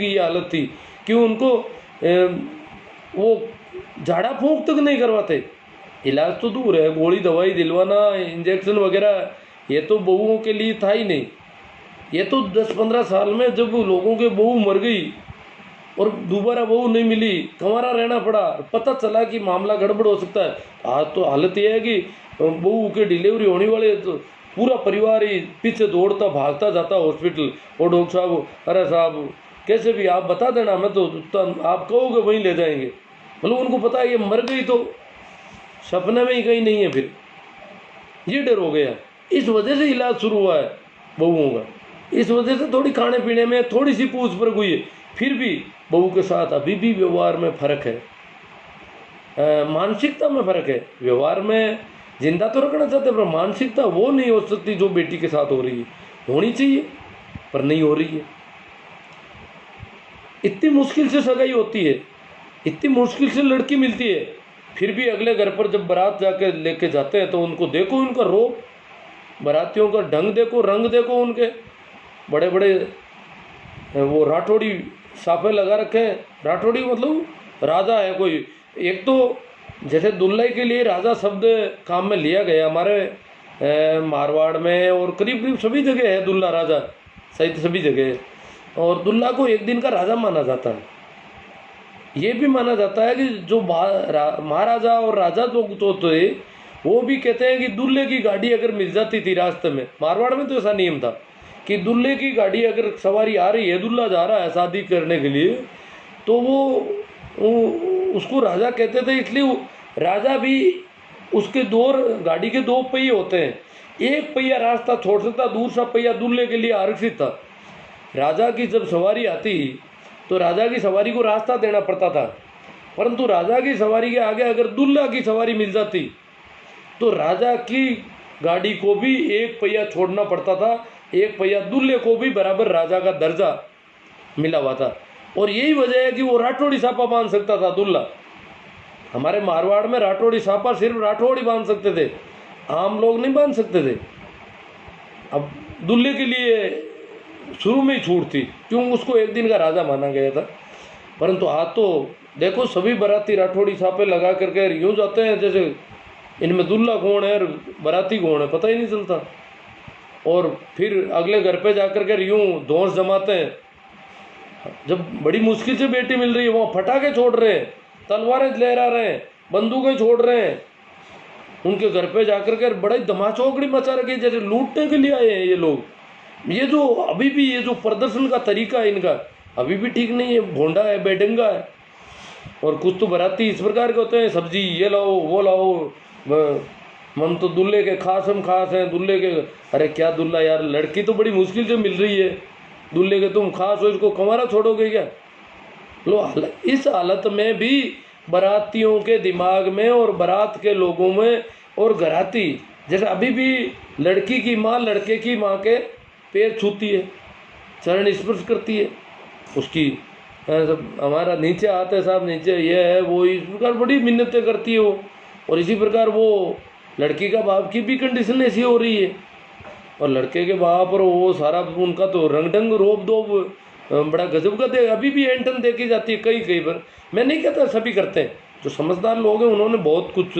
की ये हालत थी कि उनको वो झाड़ा फूंक तक नहीं करवाते। इलाज तो दूर है, गोली दवाई दिलवाना, इंजेक्शन वगैरह, ये तो बहुओं के लिए था ही नहीं। ये तो 10-15 साल में जब लोगों के बहू मर गई और दोबारा बहू नहीं मिली, कंवारा रहना पड़ा, पता चला कि मामला गड़बड़ हो सकता है। आज तो हालत ये है कि बहू के डिलीवरी होने वाले तो पूरा परिवार ही पीछे दौड़ता भागता जाता हॉस्पिटल। और डॉक्टर साहब, अरे साहब कैसे भी आप बता देना, मैं तो आप कहोगे वहीं ले जाएंगे। मतलब उनको पता है ये मर गई तो सपने में ही कहीं नहीं है। फिर ये डर हो गया, इस वजह से इलाज शुरू हुआ है बहुओं का। इस वजह से थोड़ी खाने पीने में थोड़ी सी पूछ पर हुई है। फिर भी बहू के साथ अभी भी व्यवहार में फर्क है, मानसिकता में फर्क है। व्यवहार में जिंदा तो रखना चाहते पर मानसिकता वो नहीं हो सकती जो बेटी के साथ हो रही है। होनी चाहिए पर नहीं हो रही है। इतनी मुश्किल से सगाई होती है, इतनी मुश्किल से लड़की मिलती है, फिर भी अगले घर पर जब बारात जाके लेके जाते हैं तो उनको देखो, उनका रोब, बारातियों का ढंग देखो, रंग देखो, उनके बड़े बड़े वो राठौड़ी साफे लगा रखे हैं। राठौड़ी मतलब राजा है कोई। एक तो जैसे दुल्हन के लिए राजा शब्द काम में लिया गया हमारे मारवाड़ में और करीब करीब सभी जगह है दुल्हा राजा, सहित सभी जगह। और दुल्हा को एक दिन का राजा माना जाता है। ये भी माना जाता है कि जो महाराजा और राजा लोग तो थे वो भी कहते हैं कि दूल्हे की गाड़ी अगर मिल जाती थी रास्ते में, मारवाड़ में तो ऐसा नियम था कि दूल्हे की गाड़ी अगर सवारी आ रही है, दूल्हा जा रहा है शादी करने के लिए, तो वो उसको राजा कहते थे। इसलिए राजा भी उसके गाड़ी के 2 पहिए होते हैं, एक पहिया रास्ता छोड़ सकता, दूसरा पहिया दूल्हे के लिए आरक्षित था। राजा की जब सवारी आती तो राजा की सवारी को रास्ता देना पड़ता था, परंतु राजा की सवारी के आगे अगर दूल्हा की सवारी मिल जाती तो राजा की गाड़ी को भी एक पहिया छोड़ना पड़ता था, एक पहिया दूल्हे को भी बराबर राजा का दर्जा मिला हुआ था। और यही वजह है कि वो राठौड़ी सापा बांध सकता था दूल्हा। हमारे मारवाड़ में राठौड़ी सापा सिर्फ राठौड़ी बांध सकते थे, आम लोग नहीं बांध सकते थे। अब दूल्हे के लिए शुरू में ही छूट थी, क्यों, उसको एक दिन का राजा माना गया था। परंतु आज तो देखो सभी बाराती राठौड़ी सापे लगा करके यूँ जाते हैं जैसे इनमें दूल्हा कौन है और बाराती कौन है पता ही नहीं चलता। और फिर अगले घर पे जाकर के यूँ धौंस जमाते हैं। जब बड़ी मुश्किल से बेटी मिल रही है वहाँ फटाके छोड़ रहे हैं, तलवारें लहरा रहे हैं, बंदूकें छोड़ रहे हैं, उनके घर पे जाकर के बड़ी धमाचौकड़ी मचा रखी है, जैसे लूटने के लिए आए हैं ये लोग। ये जो अभी भी ये जो प्रदर्शन का तरीका है इनका अभी भी ठीक नहीं है, भोंडा है, बेढंगा है। और कुछ तो बाराती इस प्रकार के होते हैं, सब्जी ये लाओ वो लाओ, हम तो दूल्हे के खास हम खास हैं, दूल्हे के। अरे क्या दूल्हा यार, लड़की तो बड़ी मुश्किल से मिल रही है, दूल्हे के तुम खास हो, इसको कंवारा छोड़ोगे क्या? लो, इस हालत में भी बारातियों के दिमाग में और बारात के लोगों में और घराती जैसे अभी भी लड़की की माँ लड़के की माँ के पैर छूती है, चरण स्पर्श करती है उसकी, हमारा नीचे हाथ है साहब, नीचे ये है वो, इस प्रकार बड़ी मिन्नतें करती है वो। और इसी प्रकार वो लड़की का बाप की भी कंडीशन ऐसी हो रही है, और लड़के के बाप और वो सारा उनका तो रंग ढंग रोब दोब बड़ा गजब का दे, अभी भी एंटन देखी जाती है कई कई बार। मैं नहीं कहता सभी करते हैं, जो समझदार लोग हैं उन्होंने बहुत कुछ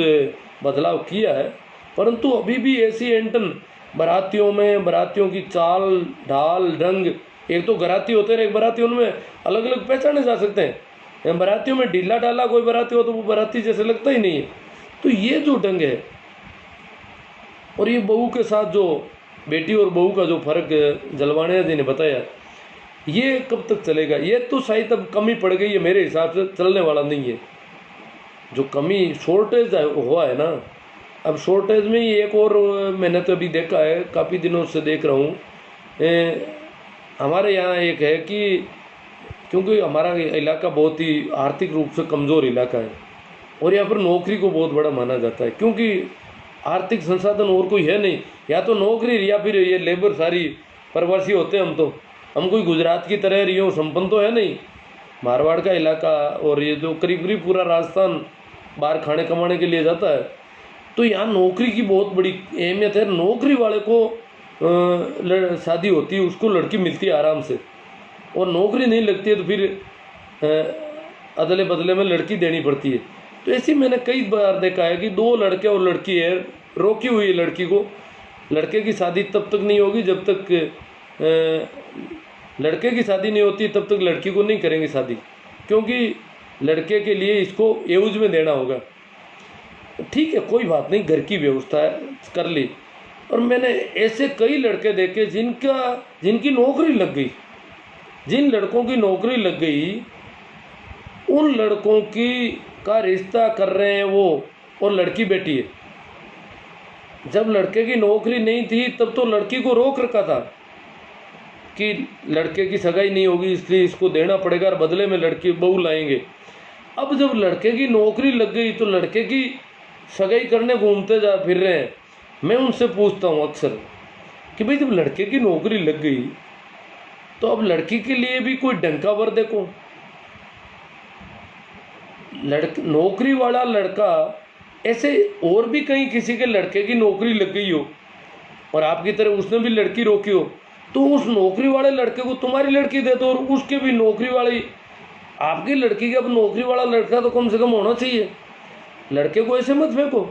बदलाव किया है, परंतु अभी भी ऐसी एंटन बारातियों में, बारातियों की चाल ढाल ढंग, एक तो घराती होते हैं, एक बाराती, उनमें अलग अलग पहचाने जा सकते हैं। बारातियों में ढीला ढाला कोई बाराती हो तो वो बाराती जैसे लगता ही नहीं है। तो ये जो ढंग है और ये बहू के साथ जो बेटी और बहू का जो फर्क जलवानिया जी ने बताया, ये कब तक चलेगा? ये तो शायद अब कमी पड़ गई है, मेरे हिसाब से चलने वाला नहीं है। जो कमी शॉर्टेज हुआ है ना, अब शॉर्टेज में ही एक और मैंने तो अभी देखा है, काफ़ी दिनों से देख रहा हूँ, हमारे यहाँ एक है कि क्योंकि हमारा इलाका बहुत ही आर्थिक रूप से कमज़ोर इलाका है और यहाँ पर नौकरी को बहुत बड़ा माना जाता है, क्योंकि आर्थिक संसाधन और कोई है नहीं, या तो नौकरी या फिर ये लेबर सारी प्रवासी होते हैं। हम कोई गुजरात की तरह रियो संपन्न तो है नहीं, मारवाड़ का इलाका और ये जो करीब करीब पूरा राजस्थान बाहर खाने कमाने के लिए जाता है, तो यहाँ नौकरी की बहुत बड़ी अहमियत है। नौकरी वाले को शादी होती है, उसको लड़की मिलती है आराम से, और नौकरी नहीं लगती है तो फिर अदले बदले में लड़की देनी पड़ती है। तो ऐसी मैंने कई बार देखा है कि दो लड़के और लड़की है, रोकी हुई है लड़की को। लड़के की शादी तब तक नहीं होगी जब तक लड़के की शादी नहीं होती, तब तक लड़की को नहीं करेंगे शादी, क्योंकि लड़के के लिए इसको एवज में देना होगा। ठीक है, कोई बात नहीं, घर की व्यवस्था कर ली। और मैंने ऐसे कई लड़के देखे जिनकी नौकरी लग गई। जिन लड़कों की नौकरी लग गई उन लड़कों का रिश्ता कर रहे हैं वो, और लड़की बेटी है। जब लड़के की नौकरी नहीं थी तब तो लड़की को रोक रखा था कि लड़के की सगाई नहीं होगी इसलिए इसको देना पड़ेगा और बदले में लड़की बहू लाएंगे। अब जब लड़के की नौकरी लग गई तो लड़के की सगाई करने घूमते जा फिर रहे हैं। मैं उनसे पूछता हूँ अक्सर कि भाई जब लड़के की नौकरी लग गई तो अब लड़की के लिए भी कोई डंका वर देखो। नौकरी वाला लड़का, ऐसे और भी कहीं किसी के लड़के की नौकरी लग गई हो और आपकी तरह उसने भी लड़की रोकी हो, तो उस नौकरी वाले लड़के को तुम्हारी लड़की दे दो और उसके भी नौकरी वाली आपकी लड़की के। अब नौकरी वाला लड़का तो कम से कम होना चाहिए। लड़के को ऐसे मत फेंको,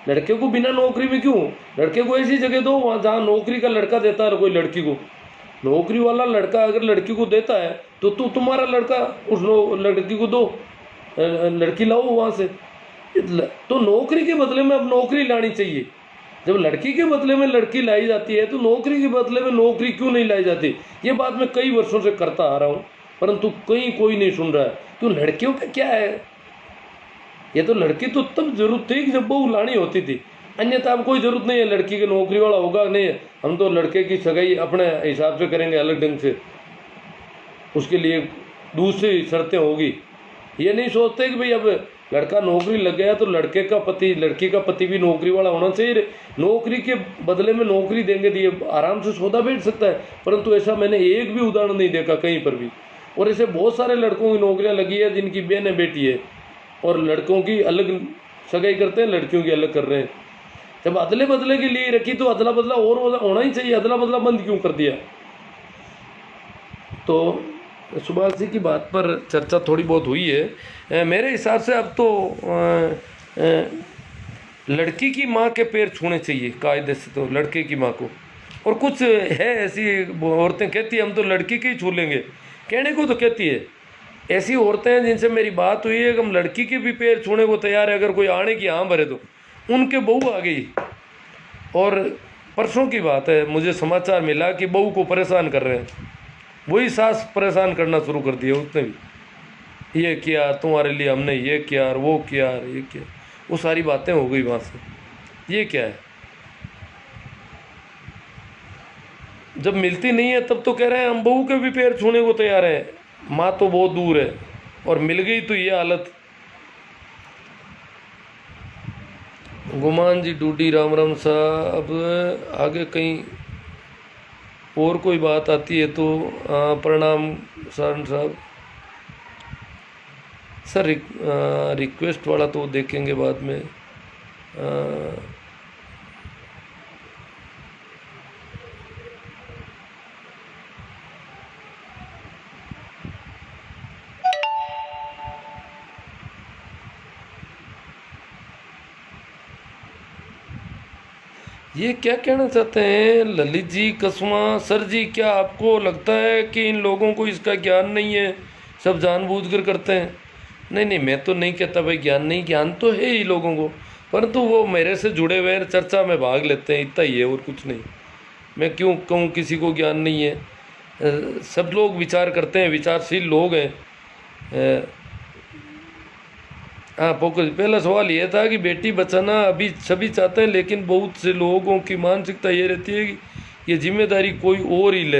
लड़के को बिना नौकरी में क्यों, लड़के को ऐसी जगह दो वहाँ जहाँ नौकरी का लड़का देता है कोई लड़की को। नौकरी वाला लड़का अगर लड़की को देता है तो तुम्हारा लड़का उस लड़की को दो, लड़की लाओ वहाँ से। तो नौकरी के बदले में अब नौकरी लानी चाहिए। जब लड़की के बदले में लड़की लाई जाती है तो नौकरी के बदले में नौकरी क्यों नहीं लाई जाती। ये बात मैं कई वर्षों से करता आ रहा हूँ, परंतु कहीं कोई नहीं सुन रहा है। तो लड़कियों का क्या है, ये तो लड़की तो तब जरूरत थी कि जब बहू लानी होती थी, अन्यथा अब कोई ज़रूरत नहीं है। लड़की के नौकरी वाला होगा नहीं है, हम तो लड़के की सगाई अपने हिसाब से करेंगे अलग ढंग से, उसके लिए दूसरी शर्तें होगी। ये नहीं सोचते कि भाई अब लड़का नौकरी लग गया तो लड़के का पति, लड़की का पति भी नौकरी वाला होना चाहिए। नौकरी के बदले में नौकरी देंगे तो ये आराम से सौदा बैठ सकता है, परंतु ऐसा मैंने एक भी उदाहरण नहीं देखा कहीं पर भी। और ऐसे बहुत सारे लड़कों की नौकरियां लगी है जिनकी बहन बेटी है और लड़कों की अलग सगाई करते हैं, लड़कियों की अलग कर रहे हैं। जब अदले बदले के लिए रखी तो अदला बदला और होना ही चाहिए, अदला बदला बंद क्यों कर दिया। तो सुभाष जी की बात पर चर्चा थोड़ी बहुत हुई है। मेरे हिसाब से अब तो लड़की की माँ के पैर छूने चाहिए कायदे से, तो लड़के की माँ को। और कुछ है ऐसी औरतें कहती है हम तो लड़की के ही छू लेंगे, कहने को तो कहती है। ऐसी औरतें हैं जिनसे मेरी बात हुई है कि हम लड़की के भी पैर छूने को तैयार है, अगर कोई आने की हाँ भरे तो। उनके बहू आ गई और परसों की बात है मुझे समाचार मिला कि बहू को परेशान कर रहे हैं। वही सास परेशान करना शुरू कर दिया उसने भी, ये किया तुम्हारे लिए हमने, ये किया और वो किया और ये किया, वो सारी बातें हो गई वहाँ से। ये क्या है, जब मिलती नहीं है तब तो कह रहे हैं हम बहू के भी पैर छूने को तैयार हैं, माँ तो बहुत दूर है, और मिल गई तो ये हालत। गुमान जी डूडी राम राम साहब, आगे कहीं और कोई बात आती है तो प्रणाम सर साहब। सर रिक्वेस्ट वाला तो देखेंगे बाद में। ये क्या कहना चाहते हैं ललित जी कसमा सर जी, क्या आपको लगता है कि इन लोगों को इसका ज्ञान नहीं है, सब जानबूझकर करते हैं? नहीं नहीं, मैं तो नहीं कहता भाई ज्ञान नहीं, ज्ञान तो है ही लोगों को, परंतु वो मेरे से जुड़े हुए चर्चा में भाग लेते हैं, इतना ही है और कुछ नहीं। मैं क्यों कहूँ किसी को ज्ञान नहीं है, सब लोग विचार करते हैं, विचारशील लोग हैं। हाँ फोकस, पहला सवाल ये था कि बेटी बचाना अभी सभी चाहते हैं, लेकिन बहुत से लोगों की मानसिकता ये रहती है कि ये जिम्मेदारी कोई और ही ले।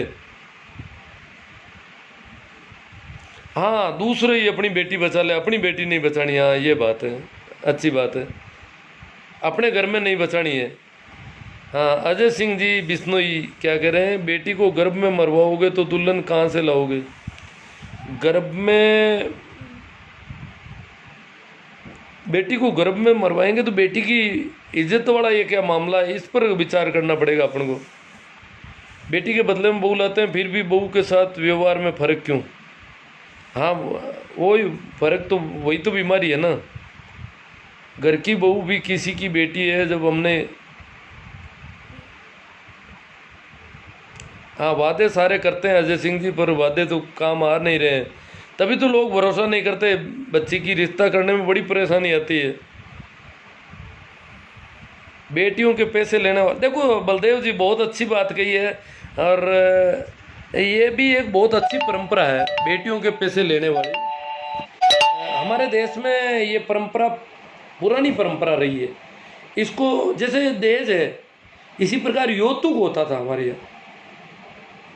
हाँ, दूसरे ही अपनी बेटी बचा ले, अपनी बेटी नहीं बचानी। हाँ ये बात है, अच्छी बात है, अपने घर में नहीं बचानी है। हाँ अजय सिंह जी बिश्नोई क्या कह रहे हैं, बेटी को गर्भ में मरवाओगे तो दुल्हन कहाँ से लाओगे? गर्भ में, बेटी को गर्भ में मरवाएंगे तो बेटी की इज्जत वाला ये क्या मामला है, इस पर विचार करना पड़ेगा अपन को। बेटी के बदले में बहू लाते हैं, फिर भी बहू के साथ व्यवहार में फ़र्क क्यों? हाँ, वही फ़र्क तो, वही तो बीमारी है ना। घर की बहू भी किसी की बेटी है। जब हमने, हाँ, वादे सारे करते हैं अजय सिंह जी, पर वादे तो काम आ नहीं रहे हैं। तभी तो लोग भरोसा नहीं करते। बच्ची की रिश्ता करने में बड़ी परेशानी आती है। बेटियों के पैसे लेने वाले, देखो बलदेव जी बहुत अच्छी बात कही है, और ये भी एक बहुत अच्छी परंपरा है, बेटियों के पैसे लेने वाली। हमारे देश में ये परंपरा पुरानी परंपरा रही है। इसको, जैसे दहेज है, इसी प्रकार यौतुक होता था हमारे यहाँ।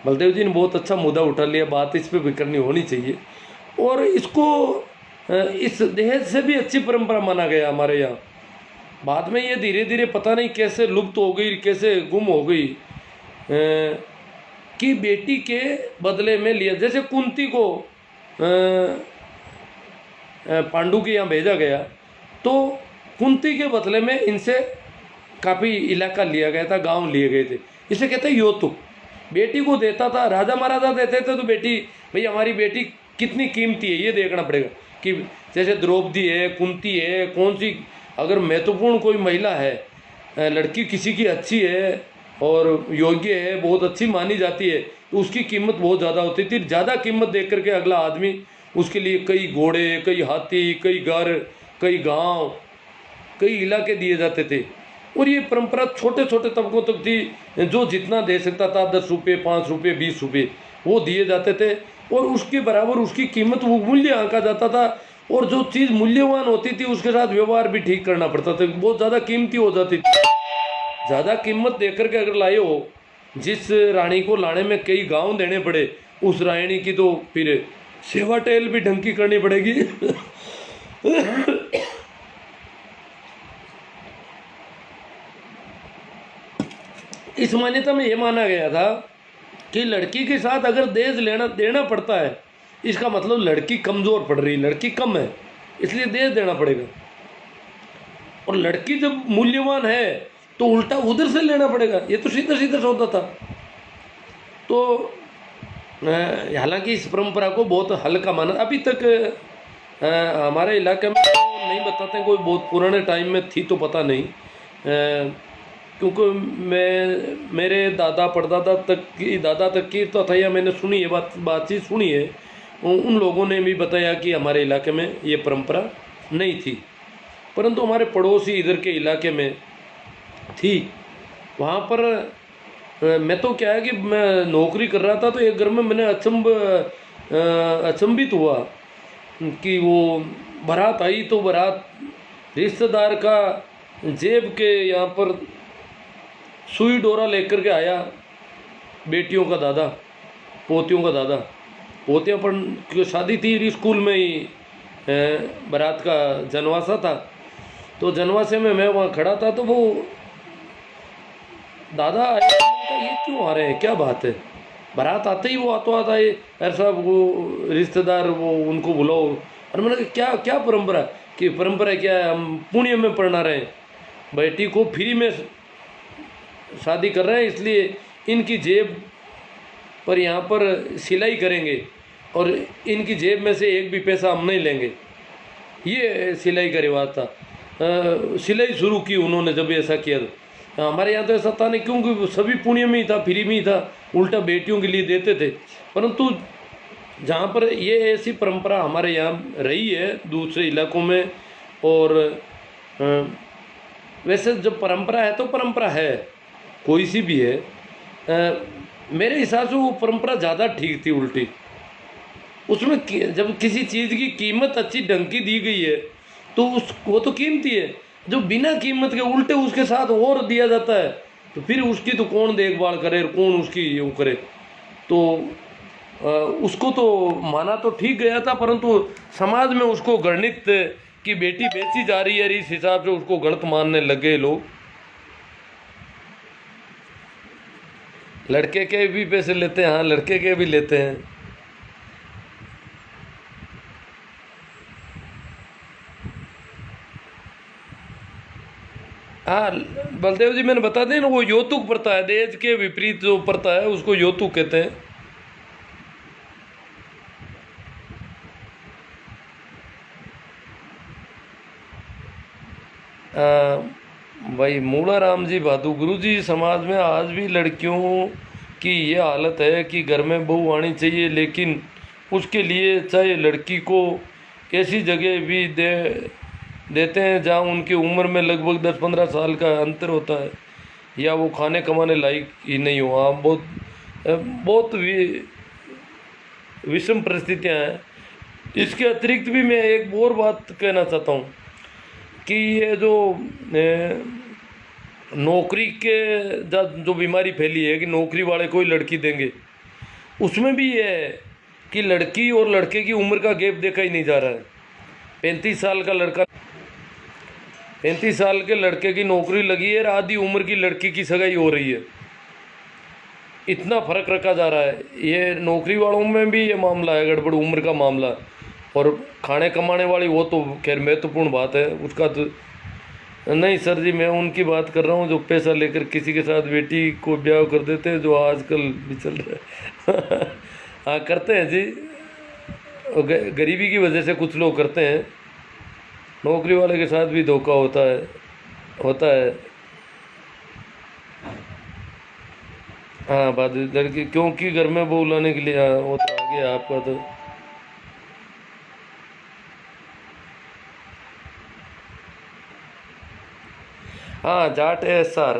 बलदेव जी ने बहुत अच्छा मुद्दा उठा लिया, बात इस पे भी करनी होनी चाहिए। और इसको इस दहेज से भी अच्छी परंपरा माना गया हमारे यहाँ। बाद में ये धीरे धीरे पता नहीं कैसे लुप्त हो गई, कैसे गुम हो गई, कि बेटी के बदले में लिया। जैसे कुंती को पांडु के यहाँ भेजा गया, तो कुंती के बदले में इनसे काफ़ी इलाका लिया गया था, गांव लिए गए थे। इसे कहते हैं यौतुक। बेटी को देता था, राजा महाराजा देते थे, तो बेटी, भाई हमारी बेटी कितनी कीमती है ये देखना पड़ेगा। कि जैसे द्रौपदी है, कुंती है, कौन सी अगर महत्वपूर्ण कोई महिला है, लड़की किसी की अच्छी है और योग्य है, बहुत अच्छी मानी जाती है, तो उसकी कीमत बहुत ज़्यादा होती थी। ज़्यादा कीमत देख करके अगला आदमी उसके लिए कई घोड़े, कई हाथी, कई घर, कई गांव, कई इलाके दिए जाते थे। और ये परंपरा छोटे छोटे तबकों तक थी, जो जितना दे सकता था, 10 रुपये, 5 रुपये, 20 रुपये, वो दिए जाते थे। और उसके बराबर उसकी कीमत, वो मूल्य आंका जाता था। और जो चीज़ मूल्यवान होती थी उसके साथ व्यवहार भी ठीक करना पड़ता था, बहुत ज़्यादा कीमती हो जाती थी। ज़्यादा कीमत देकर के अगर लाए हो, जिस रानी को लाने में कई गांव देने पड़े, उस रानी की तो फिर सेवा टेल भी ढंग की करनी पड़ेगी। इस मान्यता में यह माना गया था कि लड़की के साथ अगर दहेज लेना देना पड़ता है, इसका मतलब लड़की कमज़ोर पड़ रही, लड़की कम है, इसलिए दहेज देना पड़ेगा। और लड़की जब मूल्यवान है तो उल्टा उधर से लेना पड़ेगा। ये तो सीधा सीधा सौदा था। तो हालांकि इस परंपरा को बहुत हल्का माना अभी तक। हमारे इलाके में तो नहीं बताते, कोई बहुत पुराने टाइम में थी तो पता नहीं, क्योंकि मेरे दादा परदादा तक की तो था, या मैंने सुनी है बातचीत सुनी है, उन लोगों ने भी बताया कि हमारे इलाके में ये परंपरा नहीं थी। परंतु हमारे पड़ोसी इधर के इलाके में थी। वहाँ पर मैं तो क्या है कि मैं नौकरी कर रहा था, तो एक घर में मैंने अचंभित हुआ कि वो बारात आई, तो बारात रिश्तेदार का जेब के यहाँ पर सुई डोरा लेकर के आया, बेटियों का दादा, पोतियों का दादा। पोतियाँ पर शादी थी, स्कूल में ही बारात का जनवासा था। तो जनवासे में मैं वहाँ खड़ा था, तो वो दादा आए, ये क्यों आ रहे हैं, क्या बात है? बारात आते ही वो आता ये ऐसा, वो रिश्तेदार, वो उनको बुलाओ। और मैंने कहा क्या क्या परंपरा, कि परंपरा क्या है, हम पुण्य में पढ़ना रहे हैं, बेटी को फ्री में शादी कर रहे हैं, इसलिए इनकी जेब पर यहाँ पर सिलाई करेंगे और इनकी जेब में से एक भी पैसा हम नहीं लेंगे। ये सिलाई का रिवाज था। सिलाई शुरू की उन्होंने जब ऐसा किया। तो हमारे यहाँ तो ऐसा था नहीं, क्योंकि सभी पुण्य में ही था, फ्री में ही था, उल्टा बेटियों के लिए देते थे। परंतु जहाँ पर ये ऐसी परंपरा हमारे यहाँ रही है दूसरे इलाकों में, और वैसे जब परंपरा है तो परंपरा है, कोई सी भी है। मेरे हिसाब से वो परंपरा ज़्यादा ठीक थी उल्टी। उसमें जब किसी चीज़ की कीमत अच्छी ढंग की दी गई है तो वो तो कीमती है। जो बिना कीमत के उल्टे उसके साथ और दिया जाता है, तो फिर उसकी तो कौन देखभाल करे, कौन उसकी वो करे। तो उसको तो माना तो ठीक गया था, परंतु समाज में उसको गणित कि बेटी बेची जा रही है, इस हिसाब से उसको गलत मानने लगे लोग। लड़के के भी पैसे लेते हैं, हाँ लड़के के भी लेते हैं। हाँ बलदेव जी, मैंने बता दें ना, वो यौतुक प्रथा है, दहेज के विपरीत जो प्रथा है उसको यौतुक कहते हैं। भाई मूला राम जी भादु, गुरु जी समाज में आज भी लड़कियों की ये हालत है कि घर में बहू आनी चाहिए, लेकिन उसके लिए चाहे लड़की को ऐसी जगह भी देते हैं जहाँ उनकी उम्र में लगभग 10-15 साल का अंतर होता है, या वो खाने कमाने लायक ही नहीं हो। हाँ, बहुत विषम परिस्थितियाँ हैं। इसके अतिरिक्त भी मैं एक और बात कहना चाहता हूँ कि ये जो नौकरी के जो बीमारी फैली है कि नौकरी वाले कोई लड़की देंगे, उसमें भी ये है कि लड़की और लड़के की उम्र का गैप देखा ही नहीं जा रहा है। 35 साल का लड़का, 35 साल के लड़के की नौकरी लगी है, आधी उम्र की लड़की की सगाई हो रही है। इतना फ़र्क रखा जा रहा है। ये नौकरी वालों में भी ये मामला है, गड़बड़ उम्र का मामला। और खाने कमाने वाली वो तो खैर महत्वपूर्ण बात है, उसका तो नहीं सर जी, मैं उनकी बात कर रहा हूँ जो पैसा लेकर किसी के साथ बेटी को ब्याह कर देते हैं, जो आजकल भी चल रहा है। हाँ करते हैं जी, गरीबी की वजह से कुछ लोग करते हैं। नौकरी वाले के साथ भी धोखा होता है। हाँ बात लड़की, क्योंकि घर में बहू लाने के लिए, हाँ वो तो आ गया आपका तो। हाँ जाट है सर।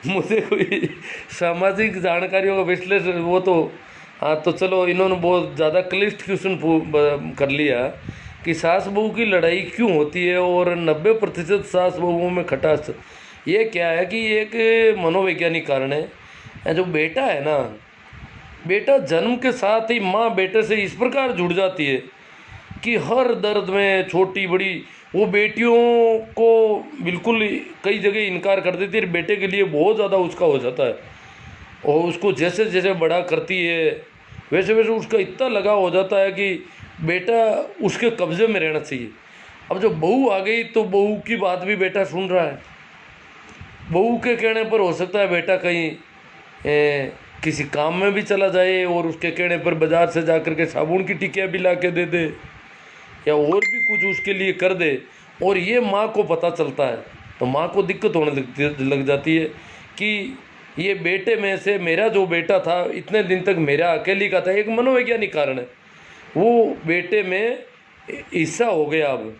मुझे कोई सामाजिक जानकारियों का विश्लेषण वो तो, हाँ तो चलो, इन्होंने बहुत ज़्यादा क्लिष्ट क्वेश्चन कर लिया कि सास बहू की लड़ाई क्यों होती है और 90% सास बहुओं में खटास। ये क्या है कि एक मनोवैज्ञानिक कारण है। जो बेटा है ना, बेटा जन्म के साथ ही माँ बेटे से इस प्रकार जुड़ जाती है कि हर दर्द में छोटी बड़ी वो बेटियों को बिल्कुल कई जगह इनकार कर देती है। बेटे के लिए बहुत ज़्यादा उसका हो जाता है, और उसको जैसे जैसे बड़ा करती है वैसे वैसे उसका इतना लगाव हो जाता है कि बेटा उसके कब्ज़े में रहना चाहिए। अब जब बहू आ गई तो बहू की बात भी बेटा सुन रहा है। बहू के कहने पर हो सकता है बेटा कहीं किसी काम में भी चला जाए और उसके कहने पर बाज़ार से जा कर के साबुन की टिकिया भी ला के दे दे, या और भी कुछ उसके लिए कर दे, और ये माँ को पता चलता है तो माँ को दिक्कत होने लग जाती है कि ये बेटे में से मेरा जो बेटा था इतने दिन तक मेरा अकेली का था। एक मनोवैज्ञानिक कारण है, वो बेटे में हिस्सा हो गया अब,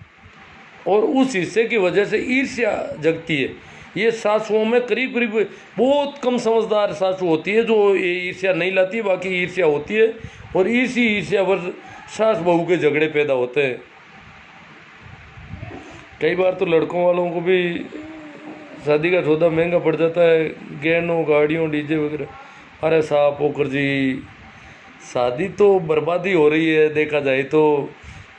और उस हिस्से की वजह से ईर्ष्या जगती है। ये सासुओं में करीब करीब बहुत कम समझदार सासू होती है जो ये ईर्ष्या नहीं लाती, बाकी ईर्ष्या होती है, और इसी ईर्ष्या पर सास बहू के झगड़े पैदा होते हैं। कई बार तो लड़कों वालों को भी शादी का सौदा महंगा पड़ जाता है, गहनों गाड़ियों डीजे वगैरह। अरे साहब पोखर जी, शादी तो बर्बादी हो रही है देखा जाए तो,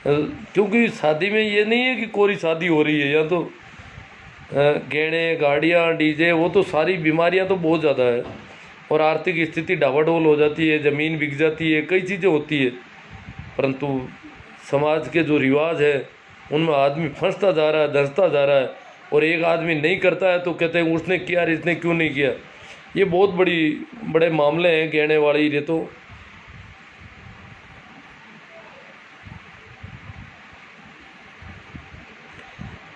क्योंकि शादी में ये नहीं है कि कोरी शादी हो रही है, या तो गहने गाड़ियाँ डीजे, वो तो सारी बीमारियाँ तो बहुत ज़्यादा है, और आर्थिक स्थिति डावाडोल हो जाती है, ज़मीन बिक जाती है, कई चीज़ें होती है। परंतु समाज के जो रिवाज है उनमें आदमी फंसता जा रहा है, धंसता जा रहा है, और एक आदमी नहीं करता है तो कहते हैं उसने किया, इसने क्यों नहीं किया। ये बहुत बड़े मामले हैं गहने वाले। ये तो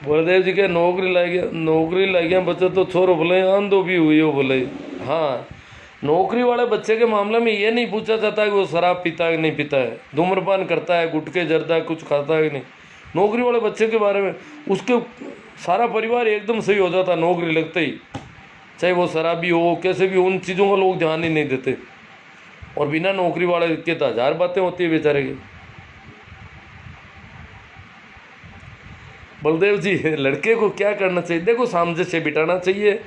बलदेव जी के नौकरी लाग गया बच्चे तो छोरो बोले आंधो भी हुई हो बोले। हाँ, नौकरी वाले बच्चे के मामले में ये नहीं पूछा जाता है कि वो शराब पीता है कि नहीं पीता है, धूम्रपान करता है, गुटखे जरता है, कुछ खाता है कि नहीं। नौकरी वाले बच्चे के बारे में उसके सारा परिवार एकदम सही हो जाता है नौकरी लगते ही, चाहे वो शराबी हो कैसे भी, उन चीज़ों का लोग ध्यान ही नहीं देते। और बिना नौकरी वाले के तो हजार बातें होती है बेचारे की। बलदेव जी, लड़के को क्या करना चाहिए? देखो, सामंजस्य बिठाना चाहिए,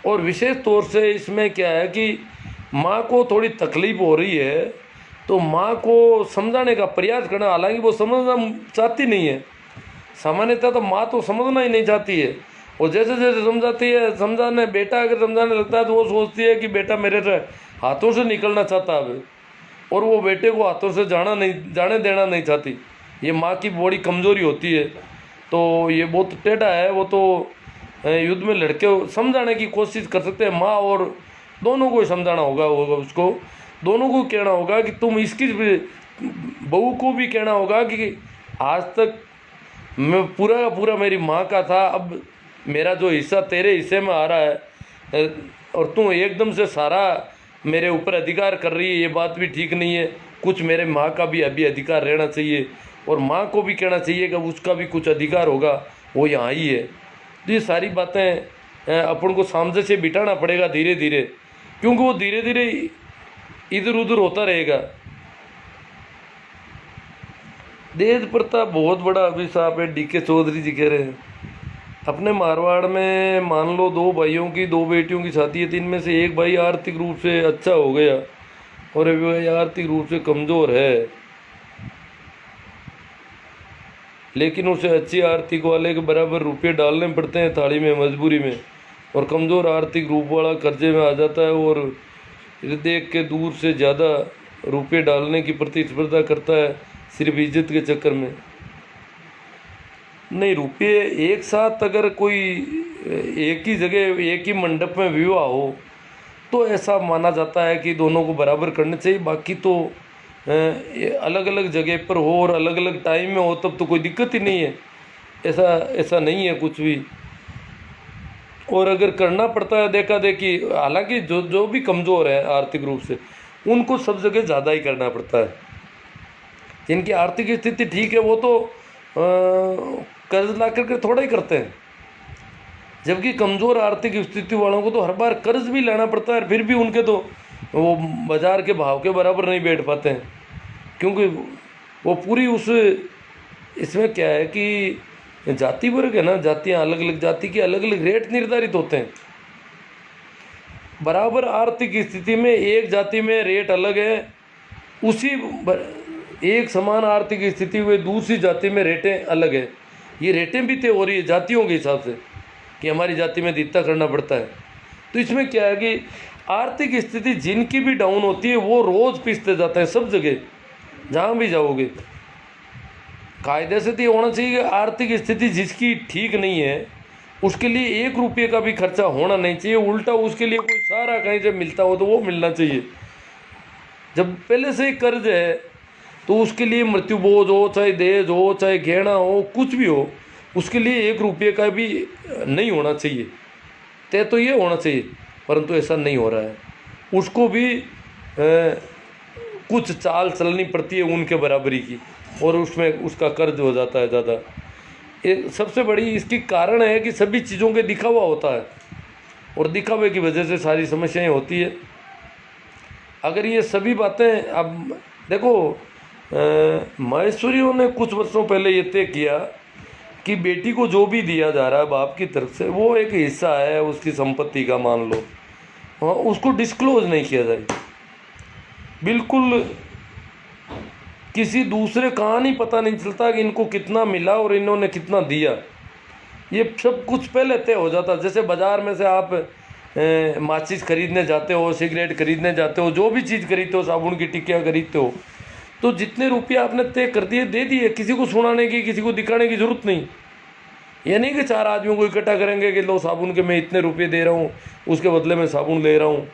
और विशेष तौर से इसमें क्या है कि माँ को थोड़ी तकलीफ हो रही है तो माँ को समझाने का प्रयास करना। हालांकि वो समझना चाहती नहीं है, सामान्यतः तो माँ तो समझना ही नहीं चाहती है, और जैसे जैसे समझाती है, समझाने बेटा अगर समझाने लगता है तो वो सोचती है कि बेटा मेरे से हाथों से निकलना चाहता है, और वो बेटे को हाथों से जाने देना नहीं चाहती। ये माँ की बड़ी कमज़ोरी होती है। तो ये बहुत टेढ़ा है, वो तो युद्ध में लड़के समझाने की कोशिश कर सकते हैं। माँ और दोनों को समझाना होगा उसको, दोनों को कहना होगा कि तुम इसकी, बहू को भी कहना होगा कि आज तक मैं पूरा का पूरा मेरी माँ का था, अब मेरा जो हिस्सा तेरे हिस्से में आ रहा है और तू एकदम से सारा मेरे ऊपर अधिकार कर रही है, ये बात भी ठीक नहीं है। कुछ मेरे माँ का भी अभी अधिकार रहना चाहिए और माँ को भी कहना चाहिए कि उसका भी कुछ अधिकार होगा, वो यहाँ ही है। तो ये सारी बातें अपन को सामने से बिठाना पड़ेगा धीरे धीरे, क्योंकि वो धीरे धीरे इधर उधर होता रहेगा। दहेज प्रथा बहुत बड़ा अभिशाप है, डीके चौधरी जी कह रहे हैं। अपने मारवाड़ में मान लो 2 भाइयों की 2 बेटियों की शादी है, 3 में से एक भाई आर्थिक रूप से अच्छा हो गया और एक भाई आर्थिक रूप से कमज़ोर है, लेकिन उसे अच्छी आर्थिक वाले के बराबर रुपये डालने पड़ते हैं थाली में मजबूरी में, और कमज़ोर आर्थिक रूप वाला कर्जे में आ जाता है और देख के दूर से ज़्यादा रुपये डालने की प्रतिस्पर्धा करता है सिर्फ इज्जत के चक्कर में। नहीं, रुपये एक साथ अगर कोई एक ही जगह एक ही मंडप में विवाह हो तो ऐसा माना जाता है कि दोनों को बराबर करने चाहिए। बाकी तो अलग अलग जगह पर हो और अलग अलग टाइम में हो तब तो कोई दिक्कत ही नहीं है, ऐसा नहीं है कुछ भी। और अगर करना पड़ता है देखा देखी, हालांकि जो भी कमज़ोर है आर्थिक रूप से उनको सब जगह ज़्यादा ही करना पड़ता है। जिनकी आर्थिक स्थिति ठीक है वो तो कर्ज ला करके थोड़ा ही करते हैं, जबकि कमज़ोर आर्थिक स्थिति वालों को तो हर बार कर्ज भी लाना पड़ता है, फिर भी उनके तो वो बाज़ार के भाव के बराबर नहीं बैठ पाते हैं, क्योंकि वो पूरी उस इसमें क्या है कि जाति वर्ग है ना, जातियाँ अलग अलग जाति के अलग अलग रेट निर्धारित होते हैं। बराबर आर्थिक स्थिति में एक जाति में रेट अलग है, उसी एक समान आर्थिक स्थिति में दूसरी जाति में रेटें अलग है। ये रेटें भी तय हो रही है जातियों के हिसाब से कि हमारी जाति में इतना करना पड़ता है। तो इसमें क्या है कि आर्थिक स्थिति जिनकी भी डाउन होती है वो रोज़ पिसते जाते हैं सब जगह, जहाँ भी जाओगे। कायदे से तो ये होना चाहिए कि आर्थिक स्थिति जिसकी ठीक नहीं है उसके लिए 1 रुपये का भी खर्चा होना नहीं चाहिए, उल्टा उसके लिए कोई सारा कहीं से मिलता हो तो वो मिलना चाहिए। जब पहले से ही कर्ज है तो उसके लिए मृत्यु बोझ हो, चाहे दहेज हो, चाहे गहना हो, कुछ भी हो, उसके लिए 1 रुपये का भी नहीं होना चाहिए। तय तो ये होना चाहिए, परंतु ऐसा नहीं हो रहा है। उसको भी कुछ चाल चलनी पड़ती है उनके बराबरी की, और उसमें उसका कर्ज हो जाता है ज़्यादा। ये सबसे बड़ी इसकी कारण है कि सभी चीज़ों के दिखावा होता है और दिखावे की वजह से सारी समस्याएं होती है। अगर ये सभी बातें, अब देखो महेश्वरियों ने कुछ वर्षों पहले ये तय किया कि बेटी को जो भी दिया जा रहा है बाप की तरफ से वो एक हिस्सा है उसकी संपत्ति का, मान लो, हाँ, उसको डिस्क्लोज नहीं किया जाए। बिल्कुल किसी दूसरे का नहीं पता नहीं चलता कि इनको कितना मिला और इन्होंने कितना दिया। ये सब कुछ पहले तय हो जाता। जैसे बाज़ार में से आप माचिस खरीदने जाते हो, सिगरेट खरीदने जाते हो, जो भी चीज़ खरीदते हो, साबुन की टिक्कियाँ खरीदते हो, तो जितने रुपये आपने तय कर दिए दे दिए, किसी को सुनाने की, किसी को दिखाने की ज़रूरत नहीं। ये नहीं कि 4 आदमियों को इकट्ठा करेंगे कि लो साबुन के मैं इतने रुपये दे रहा हूँ, उसके बदले में साबुन ले रहा हूँ।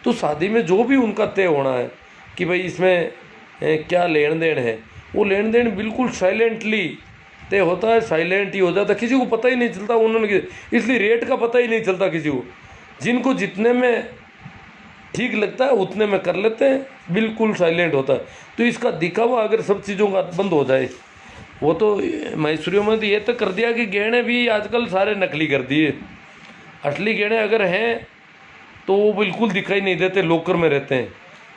तो शादी में जो भी उनका तय होना है कि भाई इसमें क्या लेन देन है, वो लेन देन बिल्कुल साइलेंटली तय होता है, साइलेंट ही हो जाता है, किसी को पता ही नहीं चलता उन्होंने, इसलिए रेट का पता ही नहीं चलता किसी को। जिनको जितने में ठीक लगता है उतने में कर लेते हैं, बिल्कुल साइलेंट होता है। तो इसका दिखावा अगर सब चीज़ों का बंद हो जाए, वो तो महेश्वरियों में तो ये तक कर दिया कि गहने भी आजकल सारे नकली कर दिए। असली गहने अगर हैं तो वो बिल्कुल दिखाई नहीं देते, लॉकर में रहते हैं।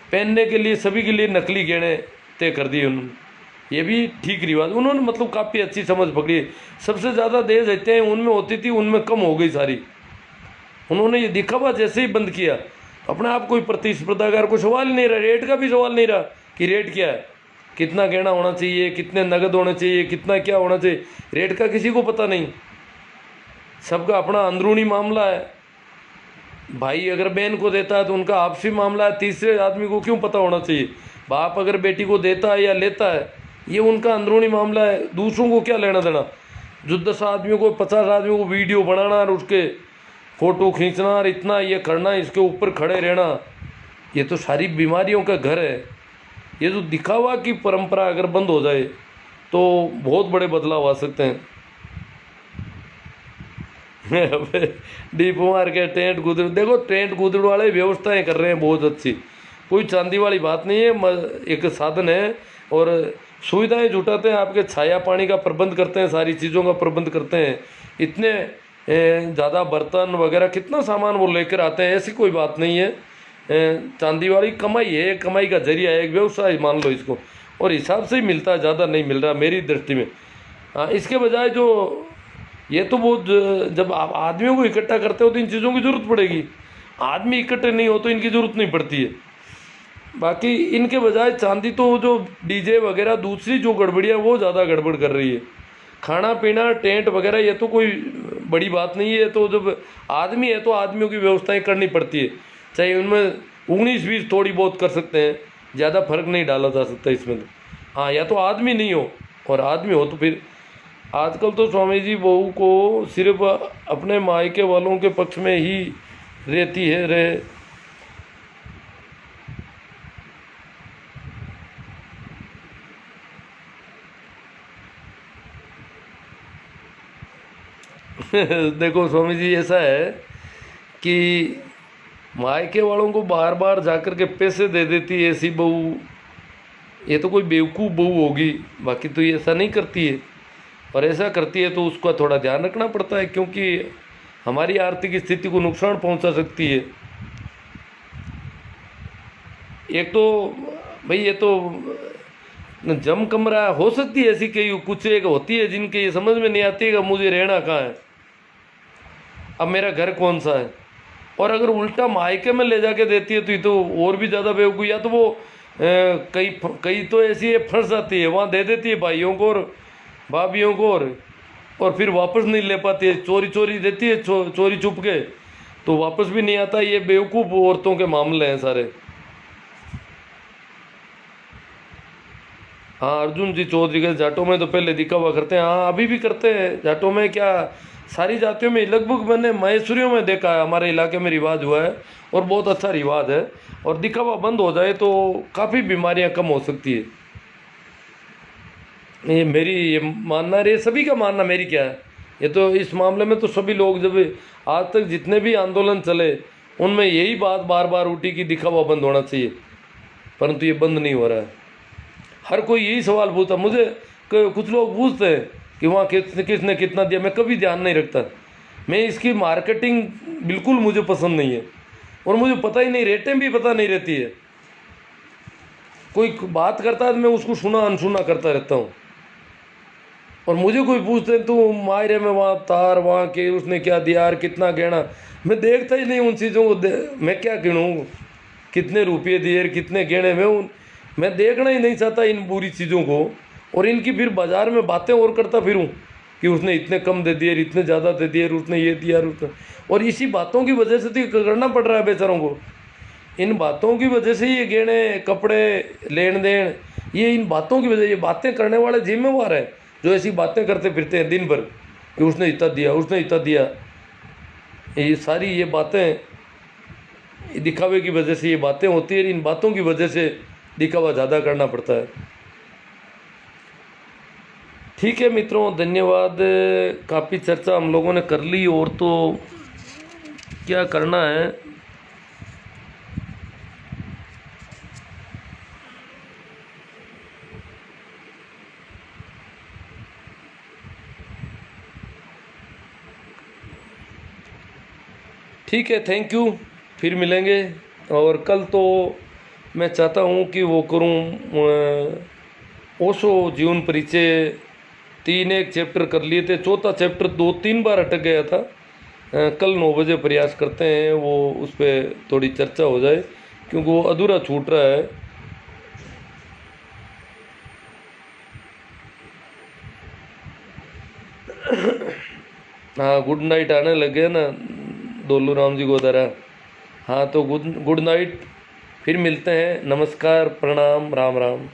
पहनने के लिए सभी के लिए नकली गहने तय कर दिए उन्होंने। ये भी ठीक रिवाज उन्होंने मतलब काफ़ी अच्छी समझ पकड़ी। सबसे ज़्यादा दहेज हत्याएँ उनमें होती थी, उनमें कम हो गई सारी। उन्होंने ये दिखावा जैसे ही बंद किया, अपने आप कोई प्रतिस्पर्धा का कोई सवाल नहीं रहा, रेट का भी सवाल नहीं रहा कि रेट क्या है, कितना गहना होना चाहिए, कितने नगद होने चाहिए, कितना क्या होना चाहिए, रेट का किसी को पता नहीं। सबका अपना अंदरूनी मामला है। भाई अगर बहन को देता है तो उनका आपसी मामला है, तीसरे आदमी को क्यों पता होना चाहिए। बाप अगर बेटी को देता है या लेता है ये उनका अंदरूनी मामला है, दूसरों को क्या लेना देना। जो 10 आदमियों को 50 आदमियों को वीडियो बनाना और उसके फ़ोटो खींचना और इतना ये करना, इसके ऊपर खड़े रहना, ये तो सारी बीमारियों का घर है। ये जो दिखावा की परंपरा अगर बंद हो जाए तो बहुत बड़े बदलाव आ सकते हैं। डीपो मार के टेंट गुदड़, देखो टेंट गुदड़ वाले व्यवस्थाएं कर रहे हैं बहुत अच्छी, कोई चांदी वाली बात नहीं है, एक साधन है और सुविधाएं जुटाते हैं, आपके छाया पानी का प्रबंध करते हैं, सारी चीज़ों का प्रबंध करते हैं। इतने ज़्यादा बर्तन वगैरह कितना सामान वो लेकर आते हैं, ऐसी कोई बात नहीं है। चांदी वाली कमाई है, कमाई का जरिया है, एक व्यवसाय मान लो इसको, और हिसाब से ही मिलता है, ज़्यादा नहीं मिल रहा मेरी दृष्टि में। हाँ, इसके बजाय जो ये तो बहुत, जब आप आदमियों को इकट्ठा करते हो तो इन चीज़ों की ज़रूरत पड़ेगी, आदमी इकट्ठे नहीं हो तो इनकी ज़रूरत नहीं पड़ती है। बाकी इनके बजाय चांदी तो जो डीजे वगैरह दूसरी जो गड़बड़ियाँ वो ज़्यादा गड़बड़ कर रही है। खाना पीना टेंट वगैरह ये तो कोई बड़ी बात नहीं है, तो जब आदमी है तो आदमियों की व्यवस्थाएं करनी पड़ती है, चाहे उनमें 19-20 थोड़ी बहुत कर सकते हैं, ज़्यादा फर्क नहीं डाला जा सकता इसमें तो। हाँ, या तो आदमी नहीं हो, और आदमी हो तो फिर आजकल तो स्वामी जी बहू को सिर्फ अपने मायके वालों के पक्ष में ही रहती है रहे। देखो स्वामी जी, ऐसा है कि मायके वालों को बार बार जाकर के पैसे दे देती है ऐसी बहू, ये तो कोई बेवकूफ़ बहू होगी, बाकी तो ये ऐसा नहीं करती है। और ऐसा करती है तो उसका थोड़ा ध्यान रखना पड़ता है, क्योंकि हमारी आर्थिक स्थिति को नुकसान पहुंचा सकती है। एक तो भाई ये तो जम कमरा हो सकती है ऐसी, कई कुछ एक होती है जिनके ये समझ में नहीं आती है कि मुझे रहना कहाँ है, अब मेरा घर कौन सा है। और अगर उल्टा मायके में ले जाके देती है तो ये तो और भी ज़्यादा बेवकूफ़, या तो वो कई कई तो ऐसी है फंस जाती है, वहाँ दे देती है भाइयों को और भाभियों को, और फिर वापस नहीं ले पाती है, चोरी चोरी देती है, चोरी छुप के, तो वापस भी नहीं आता। ये बेवकूफ़ औरतों के मामले हैं सारे। हाँ, अर्जुन जी चौधरी के जाटों में तो पहले दिखावा करते हैं, हाँ अभी भी करते हैं जाटों में, क्या सारी जातियों में, लगभग मैंने महेश्वरियों में देखा है, हमारे इलाके में रिवाज हुआ है और बहुत अच्छा रिवाज है। और दिखावा बंद हो जाए तो काफ़ी बीमारियां कम हो सकती है। ये मेरी ये मानना है, सभी का मानना, मेरी क्या है, ये तो इस मामले में तो सभी लोग, जब आज तक जितने भी आंदोलन चले उनमें यही बात बार बार उठी कि दिखावा बंद होना चाहिए, परंतु ये बंद नहीं हो रहा है। हर कोई यही सवाल पूछता मुझे, कुछ लोग पूछते हैं कि वहाँ किसने कितना दिया, मैं कभी ध्यान नहीं रखता। मैं इसकी मार्केटिंग बिल्कुल मुझे पसंद नहीं है, और मुझे पता ही नहीं, रेटें भी पता नहीं रहती है। कोई बात करता है तो मैं उसको सुना अनसुना करता रहता हूँ, और मुझे कोई पूछते हैं तो मायरे में वहाँ तार, वहाँ के उसने क्या दिया यार, कितना गहना, मैं देखता ही नहीं उन चीज़ों को। मैं क्या गिनूँ कितने रुपये दिए, कितने गहने, मैं देखना ही नहीं चाहता इन बुरी चीज़ों को। और इनकी फिर बाज़ार में बातें और करता फिरूँ कि उसने इतने कम दे दिए, इतने ज़्यादा दे दिए, उसने ये दिया, उसने, और इसी बातों की वजह से तो करना पड़ रहा है बेचारों को। इन बातों की वजह से ये गहने कपड़े लेन देन, ये इन बातों की वजह, ये बातें करने वाले जिम्मेवार हैं जो ऐसी बातें करते फिरते हैं दिन भर कि उसने इतना दिया, उसने इतना दिया। ये सारी ये बातें दिखावे की वजह से ये बातें होती है, इन बातों की वजह से दिखावा ज़्यादा करना पड़ता है। ठीक है मित्रों, धन्यवाद। काफ़ी चर्चा हम लोगों ने कर ली, और तो क्या करना है। ठीक है, थैंक यू, फिर मिलेंगे। और कल तो मैं चाहता हूँ कि वो करूँ, ओशो जीवन परिचय 3 चैप्टर कर लिए थे, चौथा चैप्टर 2-3 बार अटक गया था। कल 9 बजे प्रयास करते हैं वो उस पर थोड़ी चर्चा हो जाए, क्योंकि वो अधूरा छूट रहा है। हाँ, गुड नाइट आने लगे ना दोलू राम जी गोदारा। हाँ तो गुड नाइट, फिर मिलते हैं। नमस्कार, प्रणाम, राम राम।